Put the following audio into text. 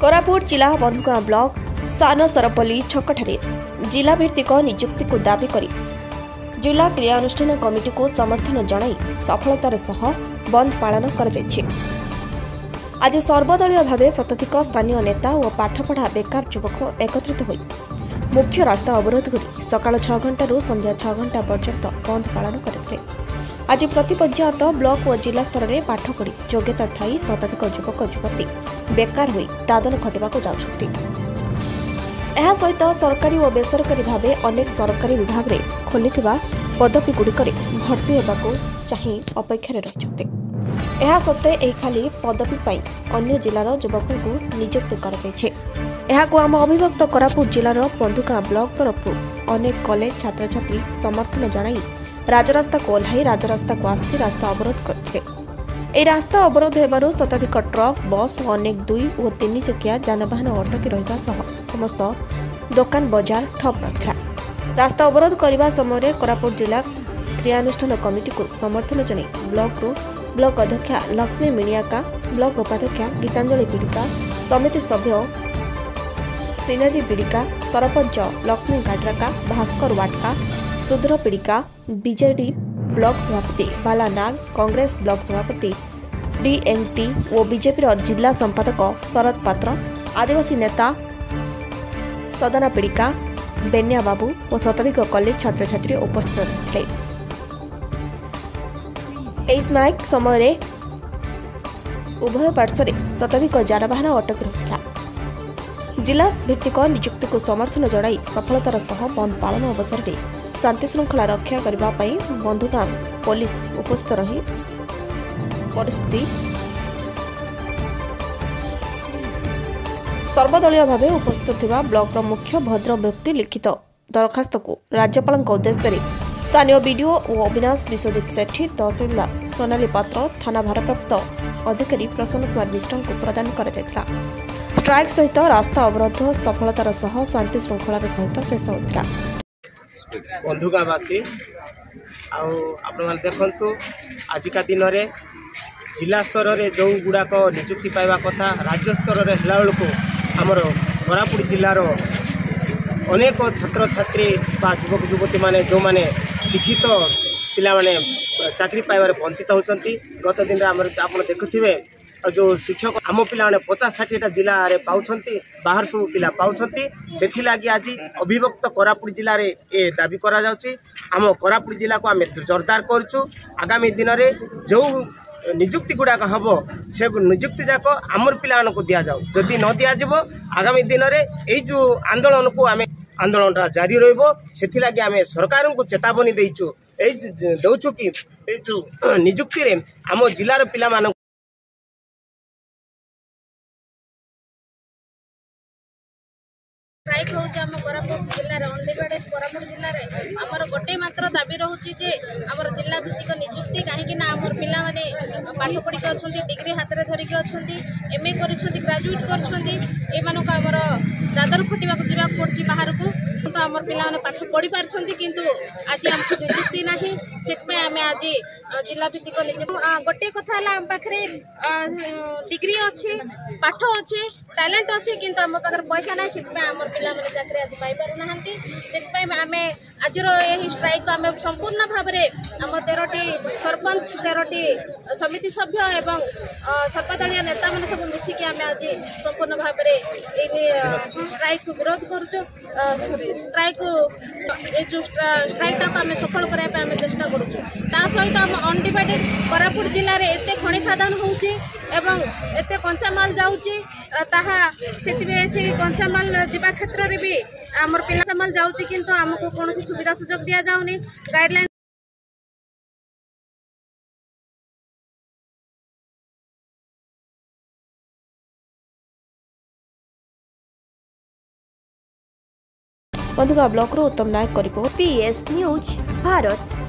कोरापुट जिला बंधुगां ब्लॉक सान सरपल्ली छकठारे जिला भित्तिक नियुक्ति को दाबी करी जिला क्रियानुष्ठान कमिटी को समर्थन जणाई सफलतार सह बंद पालन कर आज सर्वदलीय भाव शताधिक स्थानीय नेता और पाठपढ़ा बेकार युवक एकत्रित होई मुख्य रास्ता अवरोध कर सकाळ 6 घंटा संध्या 6 घंटा पर्यंत बंद पालन करते। आज प्रति पंचायत ब्लॉक और जिला स्तर में पाठ पढ़ी योग्यता थाई शताधिक युवक युवती बेकार होई दादन खटिबाको जाउछथि। एहा सहित सरकारी और बेसरकारी भाव अनेक सरकारी विभाग रे खोलिथिबा पदवी गुड़िक भर्ती होबाको चाहि अपेक्षा रहिछथि। एहा सत्ते एही खाली पदवी पाई अन्य जिलार युवकों को नियुक्त कराଯାଇଛି। एहाको आम अभिभक्त कोरापुट जिलार बंधुगां ब्लॉक तरफ अनेक कॉलेज छात्र छात्री समर्थन जणाई राजरास्ता को ओह्लाई राजरास्ता को आसी रास्ता अवरोध करथिले। ए रास्ता अवरोध हेबारु शताधिक ट्रक बस और अनेक 2 और 3 चकिया जानवाहन अटकी रहिबा सह समस्त दुकान बाजार ठप रहिथिला। रास्ता अवरोध करने समय कोरापुट जिला क्रियानुष्ठान कमिटी को समर्थन जणाई ब्लॉक अध्यक्षा लक्ष्मी मिणियाका ब्लॉक उपाध्यक्षा गीतांजलि पीड़िका समिति सभ्य सिनाजी पीड़िका सरपंच लक्ष्मी गाड्राका भास्कर वाटका सुधर पीड़िका बीजेडी ब्लॉक सभापति बाला नाग कांग्रेस ब्लॉक सभापति डीएनटी और बीजेपी जिला संपादक शरद पात्र आदिवासी नेता सदना पीड़िका बेनिया बाबू और शताधिक कॉलेज छात्र छात्री उपस्थित रही। स्माइक समय उभय पार्श्व शताधिक जानवाहन अटकी रहा। जिला भित्तिक नियुक्ति को समर्थन जणाई सफलतार सह बंद पालन अवसर में शांति श्रृंखला रक्षा करने बंधुगां पुलिस उपस्थित रही परिस्थिति सर्वदलीय भाव उपस्थित थिबा ब्लॉक मुख्य भद्र व्यक्ति लिखित दरखास्त को राज्यपाल उद्देश्य स्थानीय बीडीओ और अविनाश विश्वजित सेठी तहसीलदार सोनाली पात्र थाना भारप्राप्त अधिकारी प्रसन्न कुमार मिश्र को प्रदान कर स्ट्राइक सहित रास्ता अवरोध सफलतार सह शांति श्रृंखलार सहित शेष होता। बंधुगांवासी आपने देखु आजिका दिन में जिला स्तर में जो गुड़ाक नियुक्ति पाइबा कथा राज्य स्तर में है बेलू आमर कोरापुट जिलार अनेक छात्र छात्री युवक युवती माने जो माने शिक्षित पिला माने चाकरी पाइबार वंचित होती। गत दिन आप देखुवे जो शिक्षक आम पिला 50-60 जिले में पाँच बाहर सब पिला पाँच से लगी आज अभिभक्त कोरापुट जिले में ये दाबी आम कोरापुट जिला को आम जोरदार करूँ। आगामी दिन में जो नियुक्ति गुड़ाक हम से नियुक्ति जाक आमर पिला दि जाऊ जदि न दि आगामी दिन में यही जो आंदोलन को आम आंदोलन जारी रही आम सरकार को चेतावनी देचु दौचु कि जो नियुक्ति रे आम जिलार पिला स्ट्राइक होउछ हम कोरापुट जिल्ला रे अनडिवाइडेड कोरापुट जिल्ला रे हमर गोटे मात्र दाबी रहउछि जे हमर जिल्ला भित्तिक नियुक्ति काहे ना हमर पिला माने पाठ पढि के अछंती डिग्री हाथ रे धरि के अछंती एमए करिसंती ग्रेजुएट करछंती ए मानको हमर दादर खटिबा को जिबा पड़छि बाहर को तो हमर पिला माने पाठ पढि पारछंती किंतु आज हमको नियुक्ति नाही सेत में हमें आज जिला भित्तिक गोटे कथा हम पाखरे डिग्री अच्छे पाठ अच्छे टैलेंट अच्छे किंतु आम पाखे पैसा ना से आम पिला माने चाकरी आज पाई पारु नाहंती से आम आज यही स्ट्राइक आम संपूर्ण भाव में आम 13टी सरपंच 13टी समिति सभ्य एवं सर्वदलीय नेता मैंने सब मिसिकी आम आज संपूर्ण भाव में स्ट्राइक को विरोध करुचु। स्ट्राइक जो स्ट्राइक टाक आम सफल करने चेष्टा करुचु। सहित आम अनडिवाइडेड कोरापुट जिले में एत खनि खादान होउछि एवं एत कंचामाल जाउछि ताहा सेतिबे से कंचामाल जीवा क्षेत्र रे भी आमर पिला माल जाउछि किंतु हमको कोनोसी सुविधा सुजोग दिया जाउनी गाइडलाइन बंधुगां ब्लॉक रो उत्तम नायक रिपोर्ट PS न्यूज भारत।